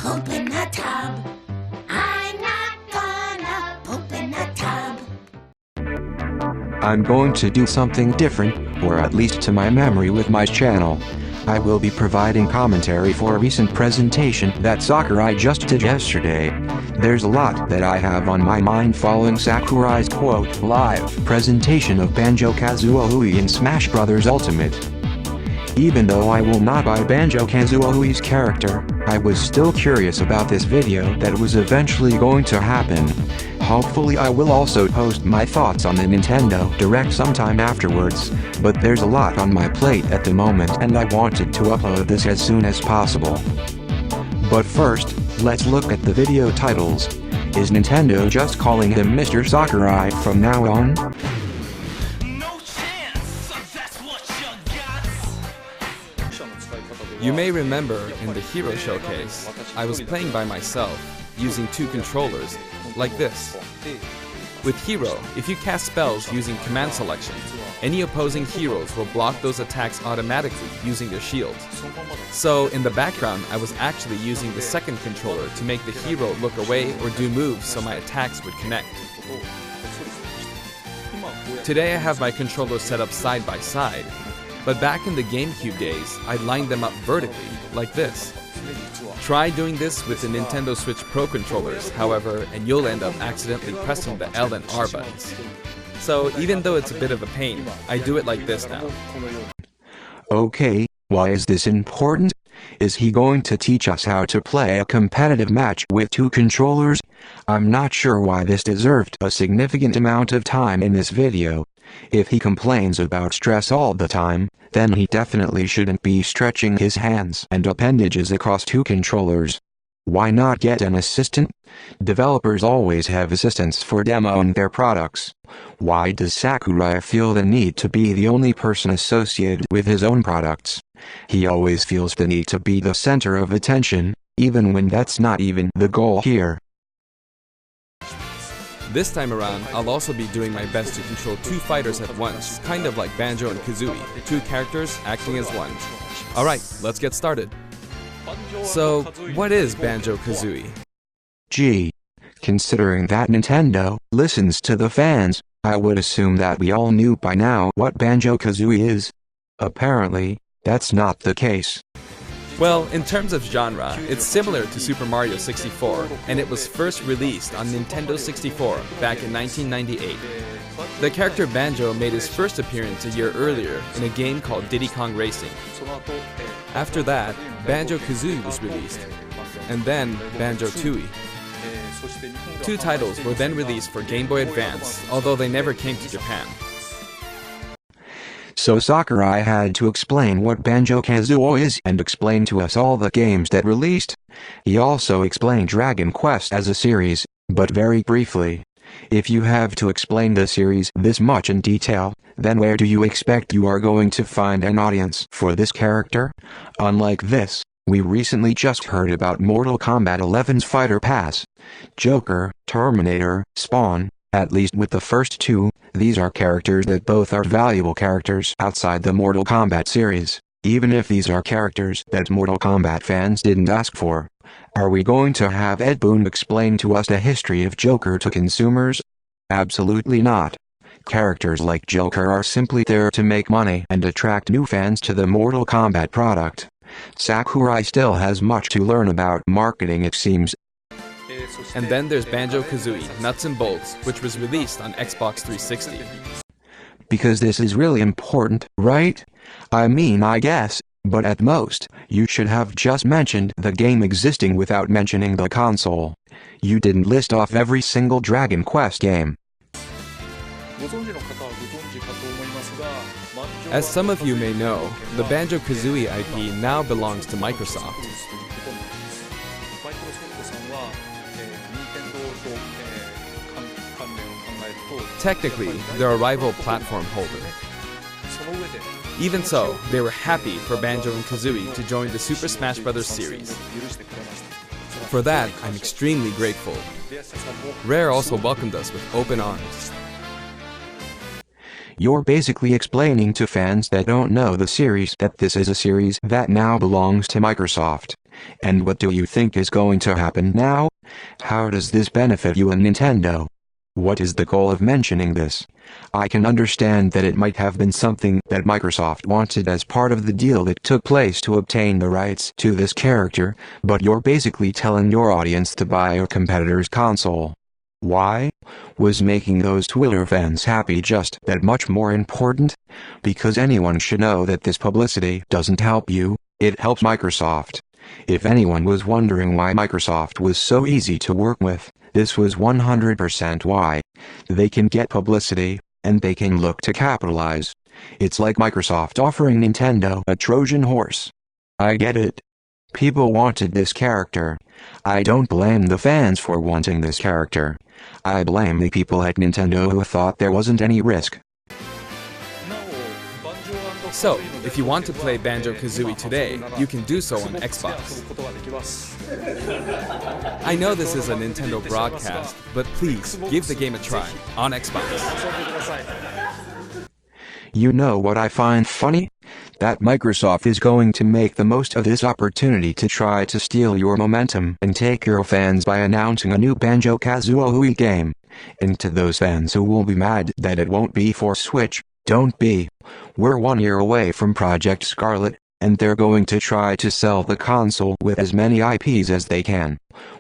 poop in the tub. I'm not gonna poop in the tub. I'm going to do something different, or at least to my memory with my channel. I will be providing commentary for a recent presentation that Sakurai just did yesterday. There's a lot that I have on my mind following Sakurai's quote live presentation of Banjo-Kazooie in Smash Bros. Ultimate. Even though I will not buy Banjo-Kazooie's character, I was still curious about this video that was eventually going to happen. Hopefully I will also post my thoughts on the Nintendo Direct sometime afterwards, but there's a lot on my plate at the moment and I wanted to upload this as soon as possible. But first, let's look at the video titles. Is Nintendo just calling him Mr. Sakurai from now on? You may remember in the Hero Showcase, I was playing by myself, using 2 controllers, like this. With Hero, if you cast spells using command selection, any opposing heroes will block those attacks automatically using their shield. So in the background, I was actually using the second controller to make the hero look away or do moves so my attacks would connect. Today I have my controllers set up side by side, but back in the GameCube days, I lined them up vertically, like this. Try doing this with the Nintendo Switch Pro controllers, however, and you'll end up accidentally pressing the L and R buttons. So even though it's a bit of a pain, I do it like this now. Okay, why is this important? Is he going to teach us how to play a competitive match with 2 controllers? I'm not sure why this deserved a significant amount of time in this video. If he complains about stress all the time, then he definitely shouldn't be stretching his hands and appendages across 2 controllers. Why not get an assistant? Developers always have assistants for demoing their products. Why does Sakurai feel the need to be the only person associated with his own products? He always feels the need to be the center of attention, even when that's not even the goal here. This time around, I'll also be doing my best to control 2 fighters at once, kind of like Banjo and Kazooie, 2 characters acting as one. Alright, let's get started. So, what is Banjo-Kazooie? Gee, considering that Nintendo listens to the fans, I would assume that we all knew by now what Banjo-Kazooie is. Apparently, that's not the case. Well, in terms of genre, it's similar to Super Mario 64, and it was first released on Nintendo 64 back in 1998. The character Banjo made his first appearance a year earlier in a game called Diddy Kong Racing. After that, Banjo-Kazooie was released, and then Banjo-Tooie. 2 titles were then released for Game Boy Advance, although they never came to Japan. So Sakurai had to explain what Banjo-Kazooie is and explain to us all the games that released. He also explained Dragon Quest as a series, but very briefly. If you have to explain the series this much in detail, then where do you expect you are going to find an audience for this character? Unlike this, we recently just heard about Mortal Kombat 11's Fighter Pass. Joker, Terminator, Spawn. At least with the first 2, these are characters that both are valuable characters outside the Mortal Kombat series, even if these are characters that Mortal Kombat fans didn't ask for. Are we going to have Ed Boon explain to us the history of Joker to consumers? Absolutely not. Characters like Joker are simply there to make money and attract new fans to the Mortal Kombat product. Sakurai still has much to learn about marketing, it seems. And then there's Banjo-Kazooie Nuts and Bolts, which was released on Xbox 360. Because this is really important, right? I mean, I guess, but at most, you should have just mentioned the game existing without mentioning the console. You didn't list off every single Dragon Quest game. As some of you may know, the Banjo-Kazooie IP now belongs to Microsoft. Technically, they're a rival platform holder. Even so, they were happy for Banjo and Kazooie to join the Super Smash Bros. Series. For that, I'm extremely grateful. Rare also welcomed us with open arms. You're basically explaining to fans that don't know the series that this is a series that now belongs to Microsoft. And what do you think is going to happen now? How does this benefit you and Nintendo? What is the goal of mentioning this? I can understand that it might have been something that Microsoft wanted as part of the deal that took place to obtain the rights to this character, but you're basically telling your audience to buy your competitor's console. Why? Was making those Twitter fans happy just that much more important? Because anyone should know that this publicity doesn't help you, it helps Microsoft. If anyone was wondering why Microsoft was so easy to work with, this was 100% why. They can get publicity, and they can look to capitalize. It's like Microsoft offering Nintendo a Trojan horse. I get it. People wanted this character. I don't blame the fans for wanting this character. I blame the people at Nintendo who thought there wasn't any risk. So, if you want to play Banjo-Kazooie today, you can do so on Xbox. I know this is a Nintendo broadcast, but please give the game a try on Xbox. You know what I find funny? That Microsoft is going to make the most of this opportunity to try to steal your momentum and take your fans by announcing a new Banjo-Kazooie game. And to those fans who will be mad that it won't be for Switch, don't be. We're 1 year away from Project Scarlet, and they're going to try to sell the console with as many IPs as they can.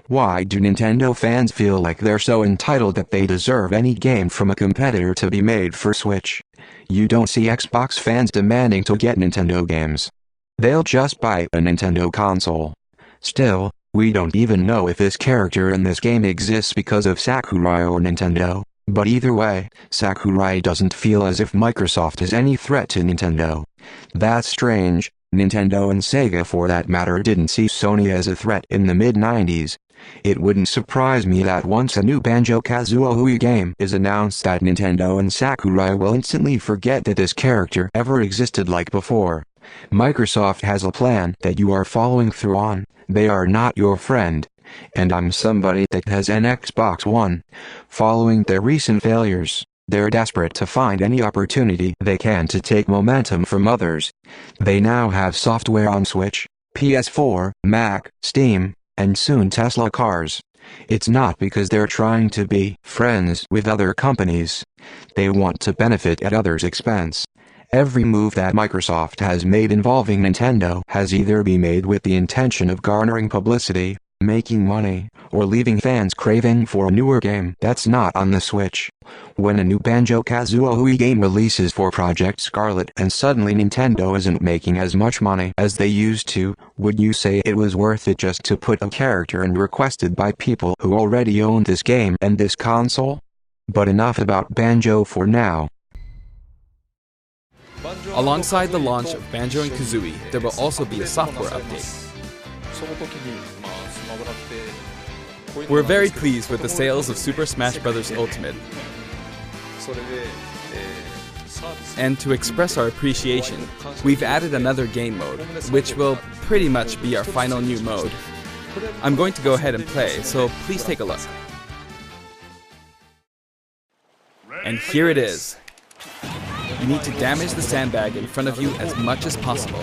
Why do Nintendo fans feel like they're so entitled that they deserve any game from a competitor to be made for Switch? You don't see Xbox fans demanding to get Nintendo games. They'll just buy a Nintendo console. Still, we don't even know if this character in this game exists because of Sakurai or Nintendo. But either way, Sakurai doesn't feel as if Microsoft is any threat to Nintendo. That's strange. Nintendo and Sega for that matter didn't see Sony as a threat in the mid-90s. It wouldn't surprise me that once a new Banjo-Kazooie game is announced that Nintendo and Sakurai will instantly forget that this character ever existed like before. Microsoft has a plan that you are following through on. They are not your friend. And I'm somebody that has an Xbox One. Following their recent failures, they're desperate to find any opportunity they can to take momentum from others. They now have software on Switch, PS4, Mac, Steam, and soon Tesla cars. It's not because they're trying to be friends with other companies. They want to benefit at others' expense. Every move that Microsoft has made involving Nintendo has either been made with the intention of garnering publicity, making money, or leaving fans craving for a newer game that's not on the Switch. When a new Banjo-Kazooie game releases for Project Scarlet and suddenly Nintendo isn't making as much money as they used to, would you say it was worth it just to put a character in requested by people who already own this game and this console? But enough about Banjo for now. Alongside the launch of Banjo and Kazooie, there will also be a software update. We're very pleased with the sales of Super Smash Bros. Ultimate. And to express our appreciation, we've added another game mode, which will pretty much be our final new mode. I'm going to go ahead and play, so please take a look. And here it is. You need to damage the sandbag in front of you as much as possible.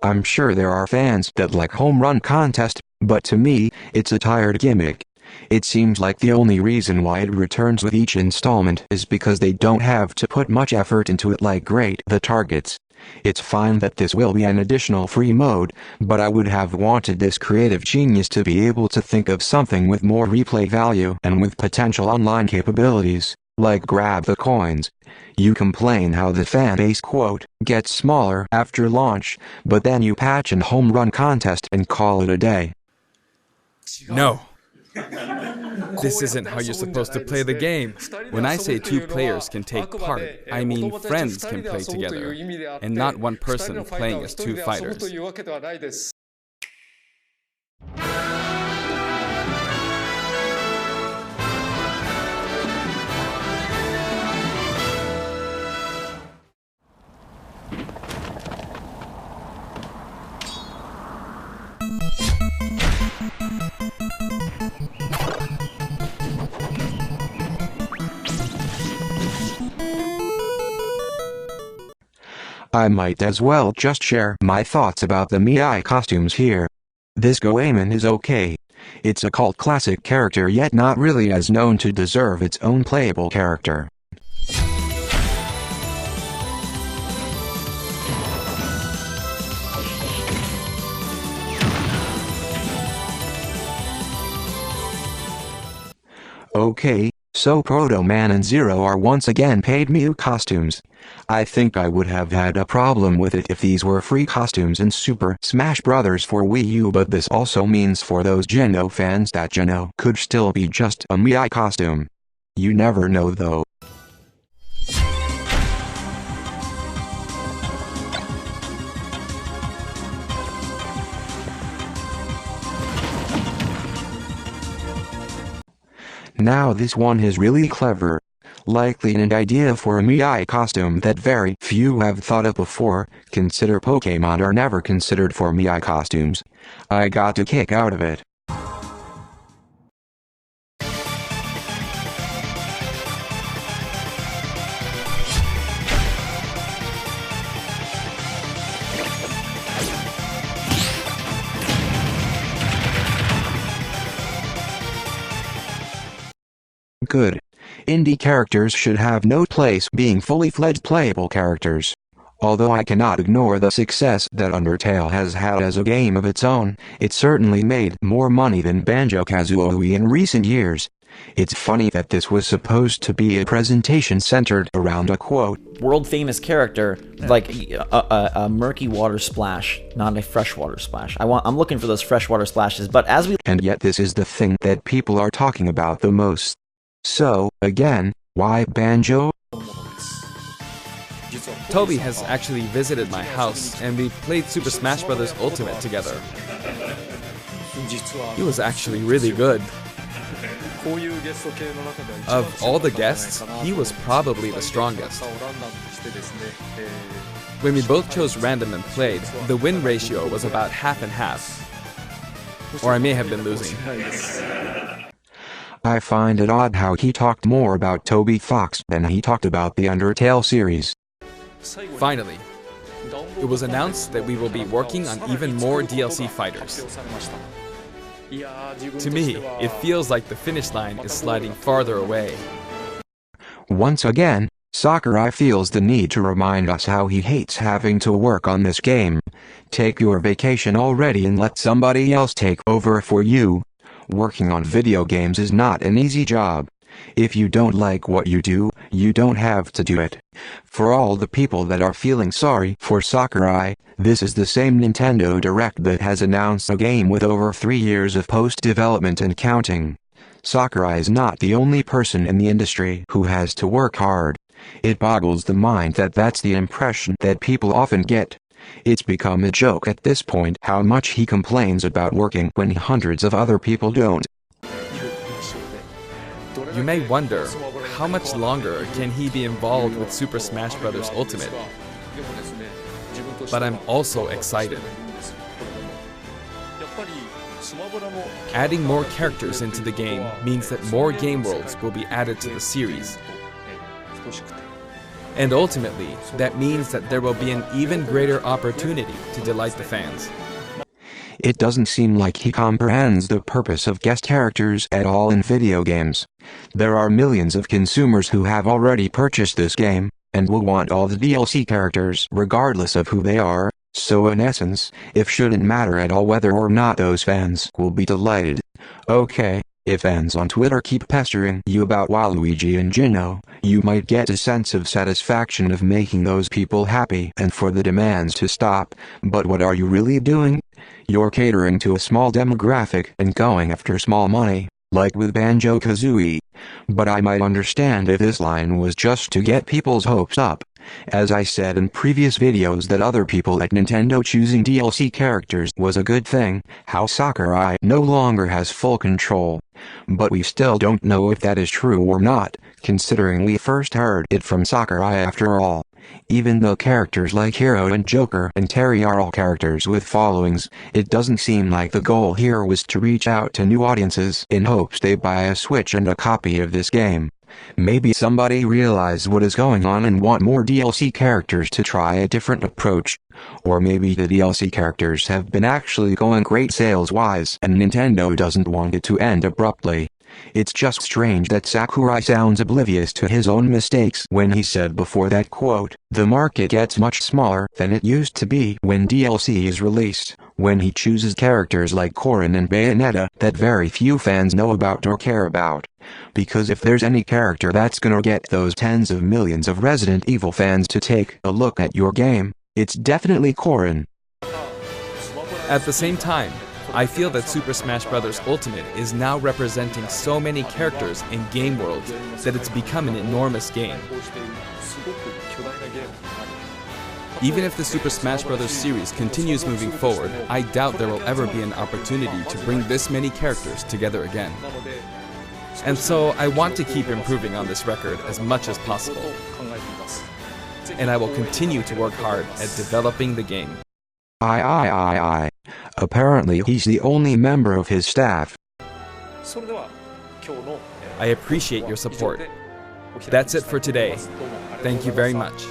I'm sure there are fans that like home run contest, but to me, it's a tired gimmick. It seems like the only reason why it returns with each installment is because they don't have to put much effort into it like Great the Targets. It's fine that this will be an additional free mode, but I would have wanted this creative genius to be able to think of something with more replay value and with potential online capabilities, like grab the coins. You complain how the fan base quote gets smaller after launch, but then you patch an home run contest and call it a day. No. This isn't how you're supposed to play the game. When I say two players can take part, I mean friends can play together, and not one person playing as two fighters. I might as well just share my thoughts about the Mii Costumes here. This Goemon is okay. It's a cult classic character, yet not really as known to deserve its own playable character. Okay, so Proto Man and Zero are once again paid Mii Costumes. I think I would have had a problem with it if these were free costumes in Super Smash Bros. For Wii U, but this also means for those Geno fans that Geno could still be just a Mii costume. You never know though. Now this one is really clever. Likely an idea for a Mii costume that very few have thought of before. Consider Pokemon are never considered for Mii costumes. I got a kick out of it. Good. Indie characters should have no place being fully fledged playable characters. Although I cannot ignore the success that Undertale has had as a game of its own, it certainly made more money than Banjo-Kazooie in recent years. It's funny that this was supposed to be a presentation centered around a quote, world famous character, like a murky water splash, not a freshwater splash. I'm looking for those freshwater splashes, but as we and yet this is the thing that people are talking about the most. So, again, why Banjo? Toby has actually visited my house, and we played Super Smash Bros. Ultimate together. He was actually really good. Of all the guests, he was probably the strongest. When we both chose random and played, the win ratio was about half and half. Or I may have been losing. I find it odd how he talked more about Toby Fox than he talked about the Undertale series. Finally, it was announced that we will be working on even more DLC fighters. To me, it feels like the finish line is sliding farther away. Once again, Sakurai feels the need to remind us how he hates having to work on this game. Take your vacation already and let somebody else take over for you. Working on video games is not an easy job. If you don't like what you do, you don't have to do it. For all the people that are feeling sorry for Sakurai, this is the same Nintendo Direct that has announced a game with over 3 years of post-development and counting. Sakurai is not the only person in the industry who has to work hard. It boggles the mind that that's the impression that people often get. It's become a joke at this point how much he complains about working when hundreds of other people don't. You may wonder, how much longer can he be involved with Super Smash Bros. Ultimate? But I'm also excited. Adding more characters into the game means that more game worlds will be added to the series. And ultimately, that means that there will be an even greater opportunity to delight the fans. It doesn't seem like he comprehends the purpose of guest characters at all in video games. There are millions of consumers who have already purchased this game, and will want all the DLC characters regardless of who they are, so in essence, it shouldn't matter at all whether or not those fans will be delighted. Okay. If fans on Twitter keep pestering you about Waluigi and Geno, you might get a sense of satisfaction of making those people happy and for the demands to stop, but what are you really doing? You're catering to a small demographic and going after small money, like with Banjo-Kazooie. But I might understand if this line was just to get people's hopes up. As I said in previous videos that other people at Nintendo choosing DLC characters was a good thing, how Sakurai no longer has full control. But we still don't know if that is true or not, considering we first heard it from Sakurai after all. Even though characters like Hero and Joker and Terry are all characters with followings, it doesn't seem like the goal here was to reach out to new audiences in hopes they buy a Switch and a copy of this game. Maybe somebody realized what is going on and want more DLC characters to try a different approach. Or maybe the DLC characters have been actually going great sales-wise and Nintendo doesn't want it to end abruptly. It's just strange that Sakurai sounds oblivious to his own mistakes when he said before that quote, "The market gets much smaller than it used to be when DLC is released," when he chooses characters like Corrin and Bayonetta that very few fans know about or care about. Because if there's any character that's gonna get those tens of millions of Resident Evil fans to take a look at your game, it's definitely Corrin. At the same time, I feel that Super Smash Bros. Ultimate is now representing so many characters and game worlds that it's become an enormous game. Even if the Super Smash Bros. Series continues moving forward, I doubt there will ever be an opportunity to bring this many characters together again. And so I want to keep improving on this record as much as possible. And I will continue to work hard at developing the game. Apparently he's the only member of his staff. I appreciate your support. That's it for today. Thank you very much.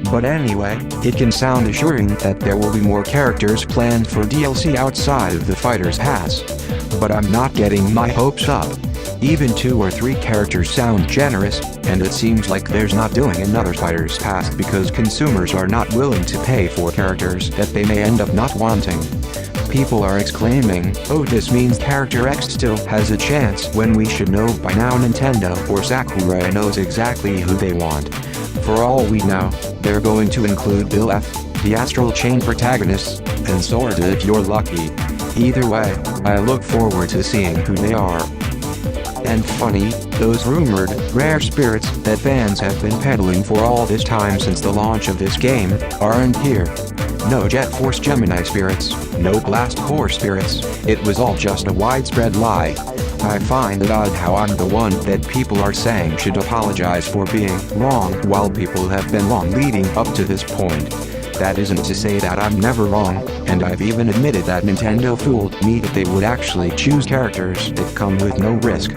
But anyway, it can sound assuring that there will be more characters planned for DLC outside of the Fighter's Pass. But I'm not getting my hopes up. Even 2 or 3 characters sound generous, and it seems like there's not doing another Fighter's Pass because consumers are not willing to pay for characters that they may end up not wanting. People are exclaiming, "Oh, this means Character X still has a chance," when we should know by now Nintendo or Sakurai knows exactly who they want. For all we know, they're going to include Bill F., the Astral Chain protagonists, and Sorta if you're lucky. Either way, I look forward to seeing who they are. And funny, those rumored, rare spirits that fans have been peddling for all this time since the launch of this game, aren't here. No Jet Force Gemini spirits, no Blast Core spirits, it was all just a widespread lie. I find it odd how I'm the one that people are saying should apologize for being wrong while people have been wrong leading up to this point. That isn't to say that I'm never wrong, and I've even admitted that Nintendo fooled me that they would actually choose characters that come with no risk.